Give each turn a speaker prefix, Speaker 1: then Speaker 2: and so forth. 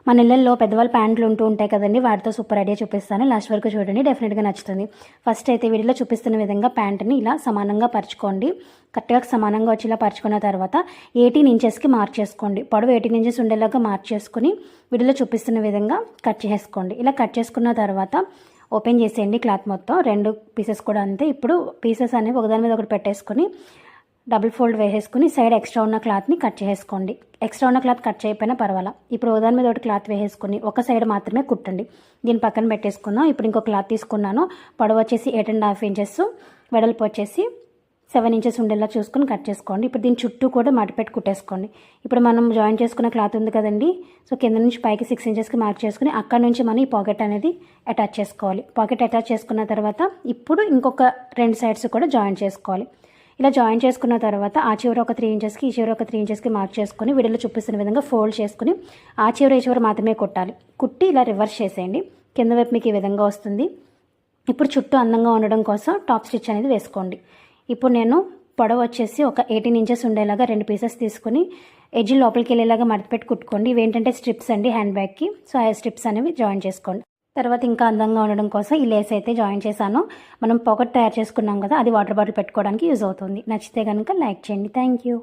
Speaker 1: మన ఇళ్ళల్లో పెద్దవాళ్ళ ప్యాంట్లు ఉంటూ ఉంటాయి కదండి, వాటితో సూపర్ ఐడియా చూపిస్తాను. లాస్ట్ వరకు చూడండి, డెఫినెట్గా నచ్చుతుంది. ఫస్ట్ అయితే వీడియోలో చూపిస్తున్న విధంగా ప్యాంట్ని ఇలా సమానంగా పరుచుకోండి. కరెక్ట్గా సమానంగా వచ్చి ఇలా పరుచుకున్న తర్వాత 18 ఇంచెస్కి మార్క్ చేసుకోండి. పొడవు 18 ఇంచెస్ ఉండేలాగా మార్క్ చేసుకుని వీడియోలో చూపిస్తున్న విధంగా కట్ చేసుకోండి. ఇలా కట్ చేసుకున్న తర్వాత ఓపెన్ చేసేయండి క్లాత్ మొత్తం, 2 పీసెస్ కూడా అంతే. ఇప్పుడు పీసెస్ అనేవి ఒకదాని మీద ఒకటి పెట్టేసుకొని డబుల్ ఫోల్డ్ వేసేసుకుని సైడ్ ఎక్స్ట్రా ఉన్న క్లాత్ని కట్ చేసుకోండి. ఎక్స్ట్రా ఉన్న క్లాత్ కట్ చేయకపోయినా పర్వాలా. ఇప్పుడు ఒకదాని మీద ఒకటి క్లాత్ వేసేసుకుని ఒక సైడ్ మాత్రమే కుట్టండి. దీని పక్కన పెట్టేసుకుందాం. ఇప్పుడు ఇంకో క్లాత్ తీసుకున్నాను. పొడవు వచ్చేసి 8.5 ఇంచెస్, వెడల్పు వచ్చేసి 7 ఇంచెస్ ఉండేలా చూసుకుని కట్ చేసుకోండి. ఇప్పుడు దీని చుట్టూ కూడా మడిపెట్టి కుట్టేసుకోండి. ఇప్పుడు మనం జాయిన్ చేసుకున్న క్లాత్ ఉంది కదండి, సో కింద నుంచి పైకి 6 ఇంచెస్కి మార్క్ చేసుకుని అక్కడ నుంచి మనం ఈ పాకెట్ అనేది అటాచ్ చేసుకోవాలి. పాకెట్ అటాచ్ చేసుకున్న తర్వాత ఇప్పుడు ఇంకొక 2 సైడ్స్ కూడా జాయిన్ చేసుకోవాలి. ఇలా జాయిన్ చేసుకున్న తర్వాత ఆ చివరి ఒక 3 ఇంచెస్కి, ఈ చివరి ఒక 3 ఇంచెస్కి మార్క్ చేసుకుని వీడియోలో చూపిస్తున్న విధంగా ఫోల్డ్ చేసుకుని ఆ చివరి ఈ చివరి మాత్రమే కుట్టాలి. కుట్టి ఇలా రివర్స్ చేసేయండి. కింద వైపు మీకు ఈ విధంగా వస్తుంది. ఇప్పుడు చుట్టూ అందంగా ఉండడం కోసం టాప్ స్టిచ్ అనేది వేసుకోండి. ఇప్పుడు నేను పొడవు వచ్చేసి ఒక 18 ఇంచెస్ ఉండేలాగా 2 పీసెస్ తీసుకుని ఎడ్జ్ లోపలికి వెళ్ళేలాగా మడతపెట్టి కుట్టుకోండి. ఇవేంటంటే స్ట్రిప్స్ అండి హ్యాండ్ బ్యాగ్కి, సో ఆ స్ట్రిప్స్ అనేవి జాయిన్ చేసుకోండి. తర్వాత ఇంకా అందంగా ఉండడం కోసం ఈ లేస్ అయితే జాయిన్ చేశాను. మనం పాకెట్ తయారు చేసుకున్నాం కదా, అది వాటర్ బాటిల్ పెట్టుకోవడానికి యూజ్ అవుతుంది. నచ్చితే కనుక లైక్ చేయండి. Thank you.